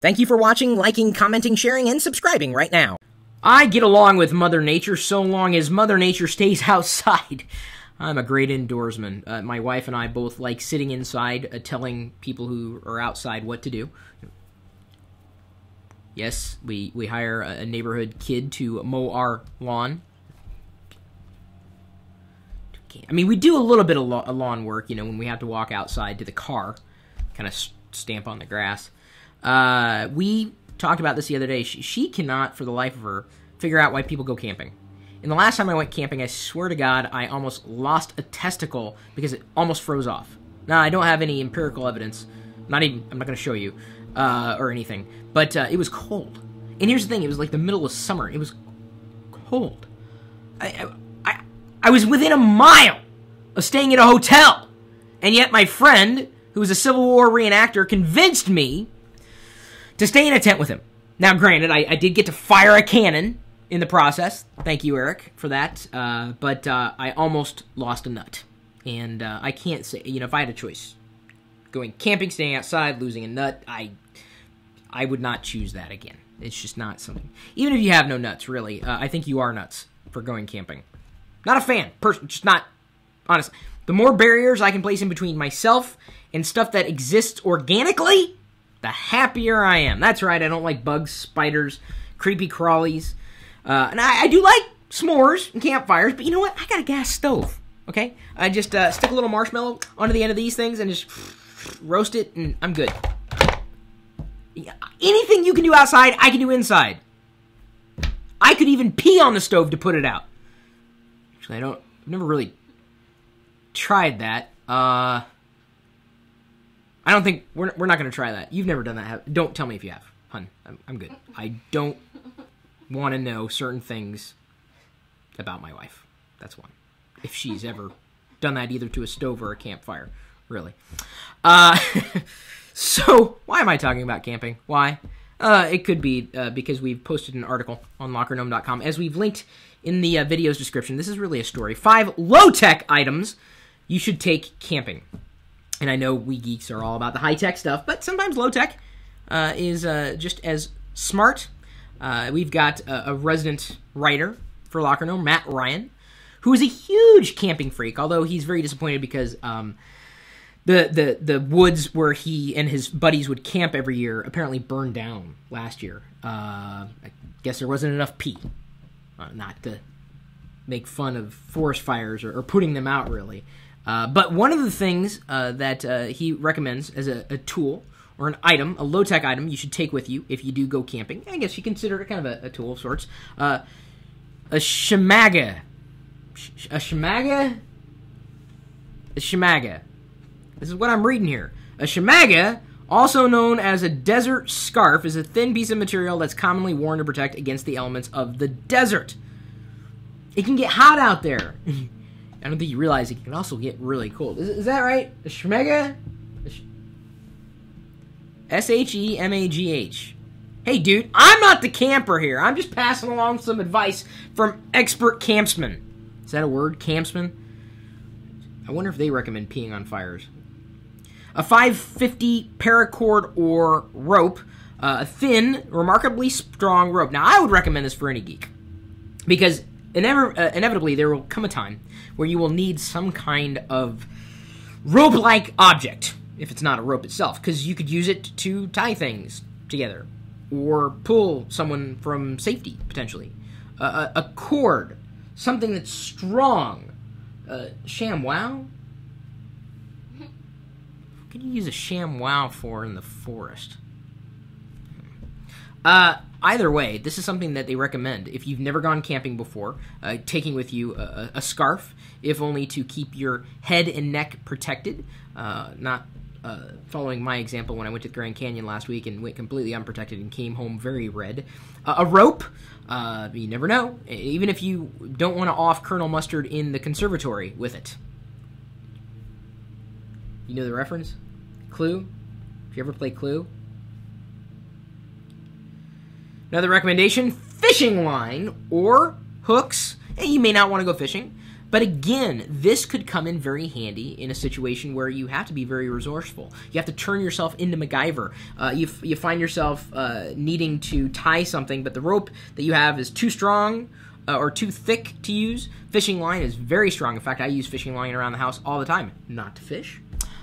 Thank you for watching, liking, commenting, sharing, and subscribing right now. I get along with Mother Nature so long as Mother Nature stays outside. I'm a great indoorsman. My wife and I both like sitting inside, telling people who are outside what to do. Yes, we hire a neighborhood kid to mow our lawn. I mean, we do a little bit of lawn work, you know, when we have to walk outside to the car, kind of stamp on the grass. We talked about this the other day. She cannot, for the life of her, figure out why people go camping. And the last time I went camping, I swear to God, I almost lost a testicle because it almost froze off. Now, I don't have any empirical evidence. I'm not going to show you, or anything. But, it was cold. And here's the thing, it was like the middle of summer. It was cold. I was within a mile of staying at a hotel. And yet my friend, who was a Civil War reenactor, convinced me to stay in a tent with him. Now, granted, I did get to fire a cannon in the process. Thank you, Eric, for that. But I almost lost a nut. And I can't say, you know, if I had a choice, going camping, staying outside, losing a nut, I would not choose that again. It's just not something. Even if you have no nuts, really, I think you are nuts for going camping. Not a fan. Just not, honestly. The more barriers I can place in between myself and stuff that exists organically, the happier I am. That's right, I don't like bugs, spiders, creepy crawlies. And I do like s'mores and campfires, but you know what? I got a gas stove, okay? I just stick a little marshmallow onto the end of these things and just roast it, and I'm good. Anything you can do outside, I can do inside. I could even pee on the stove to put it out. Actually, I've never really tried that. I don't think, we're not going to try that. You've never done that. Don't tell me if you have, hun. I'm good. I don't want to know certain things about my wife. That's one. If she's ever done that either to a stove or a campfire, really. So, why am I talking about camping? Why? It could be because we've posted an article on LockerGnome.com. As we've linked in the video's description, this is really a story. 5 low-tech items you should take camping. And I know we geeks are all about the high-tech stuff, but sometimes low-tech is just as smart. We've got a resident writer for LockerGnome, Matt Ryan, who is a huge camping freak, although he's very disappointed because the woods where he and his buddies would camp every year apparently burned down last year. I guess there wasn't enough peat. Not to make fun of forest fires or putting them out, really. But one of the things that he recommends as a tool or an item, a low-tech item you should take with you if you do go camping, I guess you consider it kind of a tool of sorts, a shamaga. A shamaga? A shamaga. This is what I'm reading here. A shamaga, also known as a desert scarf, is a thin piece of material that's commonly worn to protect against the elements of the desert. It can get hot out there. I don't think you realize it can also get really cold. Is that right? A shmega? S-H-E-M-A-G-H. Hey, dude, I'm not the camper here. I'm just passing along some advice from expert campsmen. Is that a word, campsman? I wonder if they recommend peeing on fires. A 550 paracord or rope, a thin, remarkably strong rope. Now, I would recommend this for any geek, because inevitably there will come a time where you will need some kind of rope-like object, if it's not a rope itself, because you could use it to tie things together, or pull someone from safety, potentially. A cord, something that's strong. ShamWow? What can you use a ShamWow for in the forest? Either way, this is something that they recommend. If you've never gone camping before, taking with you a scarf, if only to keep your head and neck protected, not following my example when I went to the Grand Canyon last week and went completely unprotected and came home very red. A rope, you never know, even if you don't want to off Colonel Mustard in the conservatory with it. You know the reference? Clue? Did you ever play Clue? Another recommendation, fishing line or hooks. And you may not want to go fishing. But again, this could come in very handy in a situation where you have to be very resourceful. You have to turn yourself into MacGyver. You find yourself needing to tie something, but the rope that you have is too strong or too thick to use. Fishing line is very strong. In fact, I use fishing line around the house all the time. Not to fish,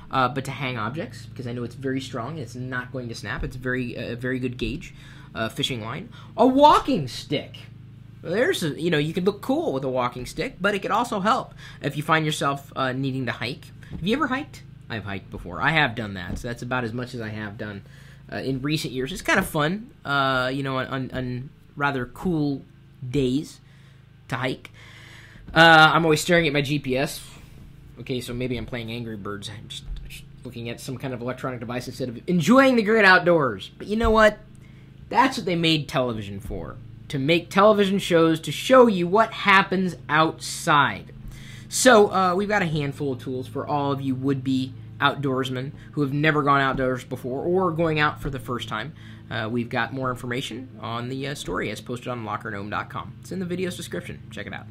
but to hang objects, because I know it's very strong and it's not going to snap. It's very good gauge fishing line. A walking stick. There's you can look cool with a walking stick, but it could also help if you find yourself needing to hike. Have you ever hiked? I've hiked before. I have done that, so that's about as much as I have done in recent years. It's kind of fun, on rather cool days to hike. I'm always staring at my GPS. Okay, so maybe I'm playing Angry Birds. I'm just looking at some kind of electronic device instead of enjoying the great outdoors. But you know what? That's what they made television for. To make television shows to show you what happens outside. So we've got a handful of tools for all of you would-be outdoorsmen who have never gone outdoors before or going out for the first time. We've got more information on the story as posted on lockergnome.com. It's in the video's description. Check it out.